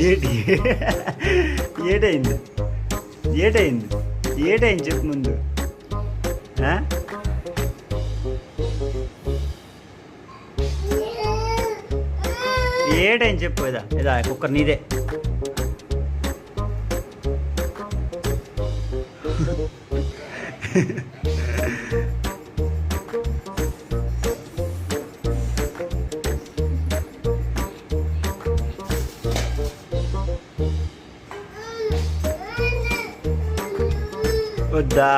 ఏటి ఏటైంది ఏటైంది ఏటైంది చెప్పు ముందు. ఏటైంది చెప్పు. ఇదా కుక్కర్ నీదే. వద్దా